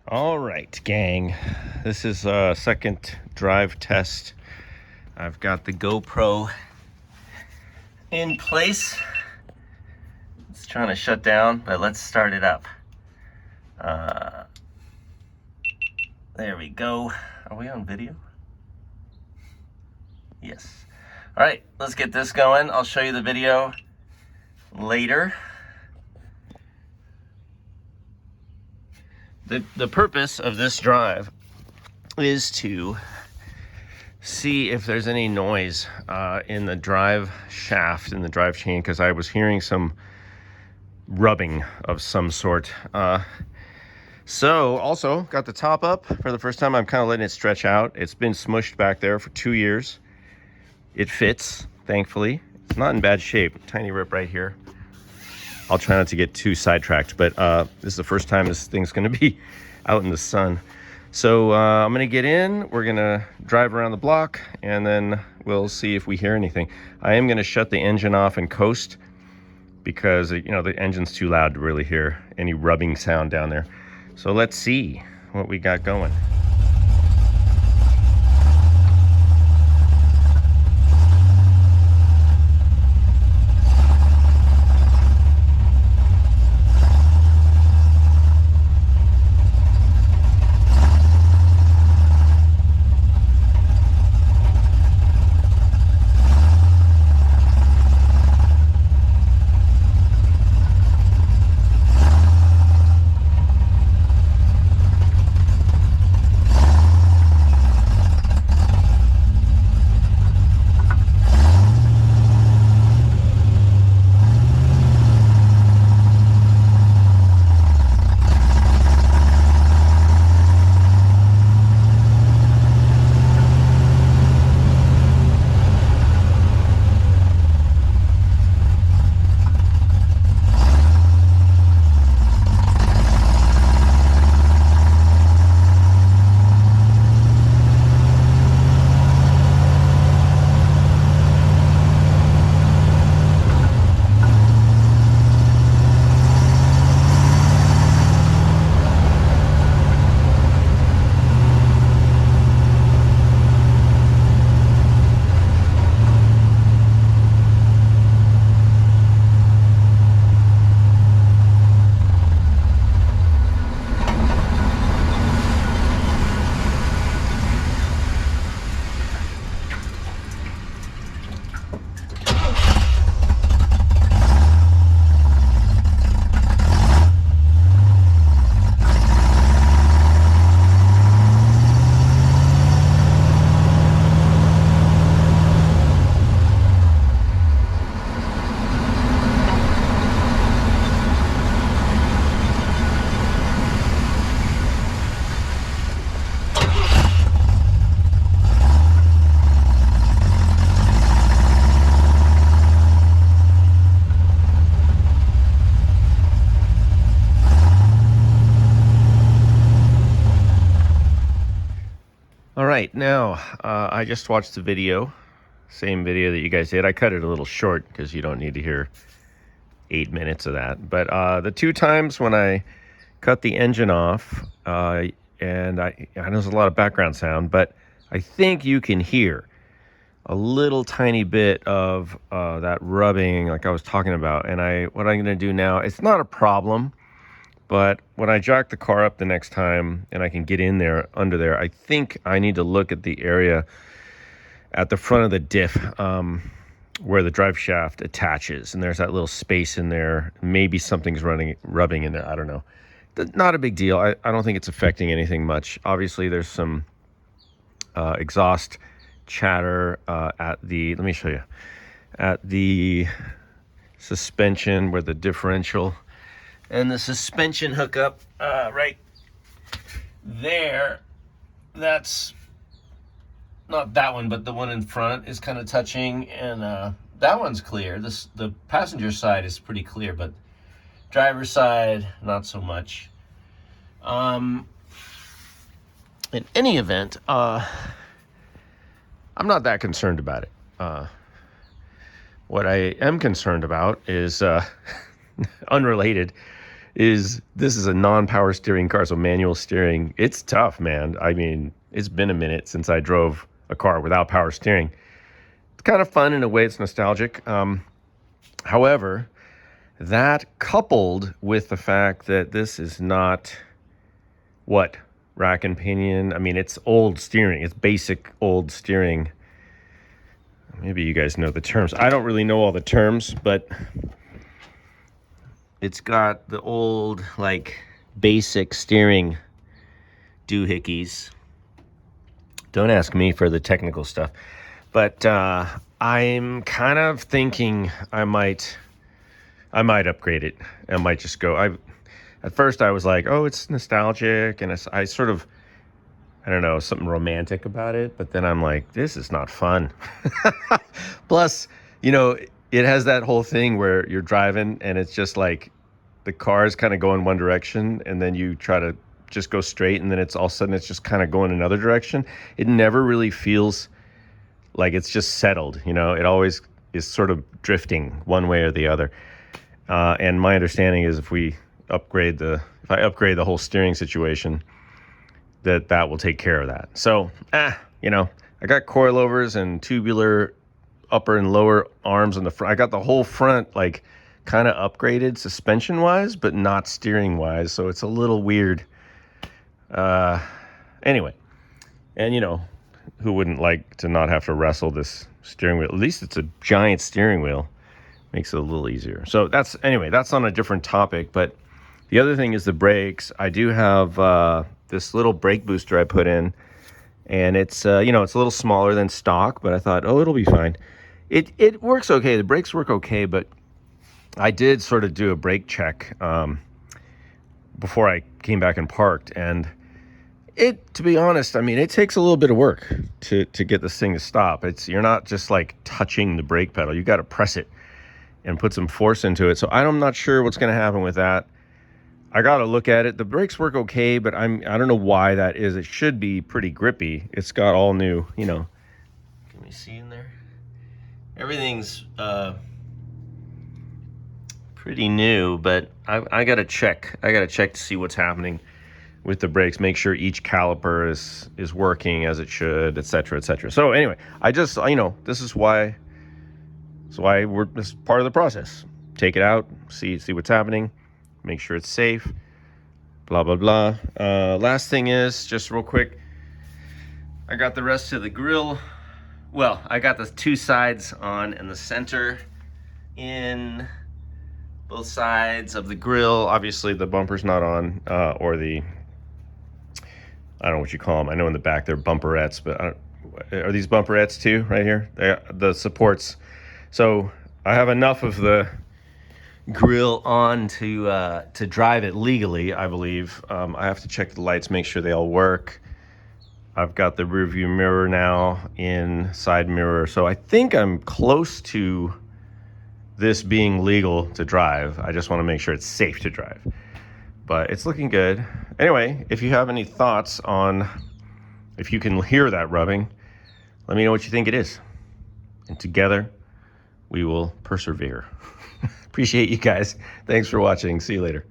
All right, gang. This is a second drive test. I've got the GoPro in place. It's trying to shut down, but let's start it up. There we go. Are we on video? Yes. All right, let's get this going. I'll show you the video later. The purpose of this drive is to see if there's any noise in the drive shaft, in the drive chain, because I was hearing some rubbing of some sort. So also got the top up for the first time. I'm kind of letting it stretch out. It's been smushed back there for 2 years. It fits, thankfully. It's not in bad shape. Tiny rip right here. I'll try not to get too sidetracked, but this is the first time this thing's going to be out in the sun. So I'm going to get in. We're going to drive around the block, and then we'll see if we hear anything. I am going to shut the engine off and coast because, you know, the engine's too loud to really hear any rubbing sound down there. So let's see what we got going. All right, now I just watched the video, same video that you guys did. I cut it a little short because you don't need to hear 8 minutes of that. But the 2 times when I cut the engine off, and I know there's a lot of background sound, but I think you can hear a little tiny bit of that rubbing like I was talking about. And what I'm going to do now, it's not a problem. But when I jack the car up the next time and I can get in there, under there, I think I need to look at the area at the front of the diff where the drive shaft attaches. And there's that little space in there. Maybe something's rubbing in there. I don't know. Not a big deal. I don't think it's affecting anything much. Obviously, there's some exhaust chatter at the, let me show you, at the suspension where the differential and the suspension hookup right there. That's not that one, but the one in front is kind of touching, and that one's clear. The passenger side is pretty clear, but driver's side not so much. In any event, I'm not that concerned about it. What I am concerned about is unrelated, this is a non-power steering car, so manual steering. It's tough, man. I mean, it's been a minute since I drove a car without power steering. It's kind of fun in a way. It's nostalgic. However, that coupled with the fact that this is not what rack and pinion. I mean, it's old steering. It's basic old steering. Maybe you guys know the terms. I don't really know all the terms, but it's got the old, like, basic steering doohickeys. Don't ask me for the technical stuff. But I'm kind of thinking I might upgrade it. I might just go. At first I was like, oh, it's nostalgic, and I sort of, I don't know, something romantic about it. But then I'm like, this is not fun. Plus, you know, it has that whole thing where you're driving and it's just like the car is kind of going one direction, and then you try to just go straight, and then it's all of a sudden it's just kind of going another direction. It never really feels like it's just settled, you know. It always is sort of drifting one way or the other. And my understanding is if I upgrade the whole steering situation, that will take care of that. So, you know, I got coilovers and tubular upper and lower arms on the front. I got the whole front, like, kind of upgraded suspension wise, but not steering wise. So it's a little weird. Anyway, and you know, who wouldn't like to not have to wrestle this steering wheel? At least it's a giant steering wheel. Makes it a little easier. So that's on a different topic. But the other thing is the brakes. I do have this little brake booster I put in, and it's you know, it's a little smaller than stock, but I thought, oh, it'll be fine. It works okay. The brakes work okay, but I did sort of do a brake check before I came back and parked, and to be honest, I mean, it takes a little bit of work to get this thing to stop. You're not just like touching the brake pedal. You got to press it and put some force into it. So I'm not sure what's going to happen with that. I got to look at it. The brakes work okay, but I don't know why that is. It should be pretty grippy. It's got all new, you know. Can we see in there? Everything's pretty new, but I got to check. I got to check to see what's happening with the brakes, make sure each caliper is working as it should, etc., etc. So anyway, I just, you know, this is why this is part of the process. Take it out, see what's happening, make sure it's safe, blah, blah, blah. Last thing is, just real quick, I got the rest of the grill. Well, I got the two sides on and the center in, both sides of the grill. Obviously the bumper's not on, or the, I don't know what you call them. I know in the back they're bumperettes, but are these bumperettes too, right here? The supports. So I have enough of the grill on to drive it legally, I believe. I have to check the lights, make sure they all work. I've got the rear view mirror now in, side mirror. So I think I'm close to this being legal to drive. I just want to make sure it's safe to drive. But it's looking good. Anyway, if you have any thoughts on if you can hear that rubbing, let me know what you think it is. And together, we will persevere. Appreciate you guys. Thanks for watching. See you later.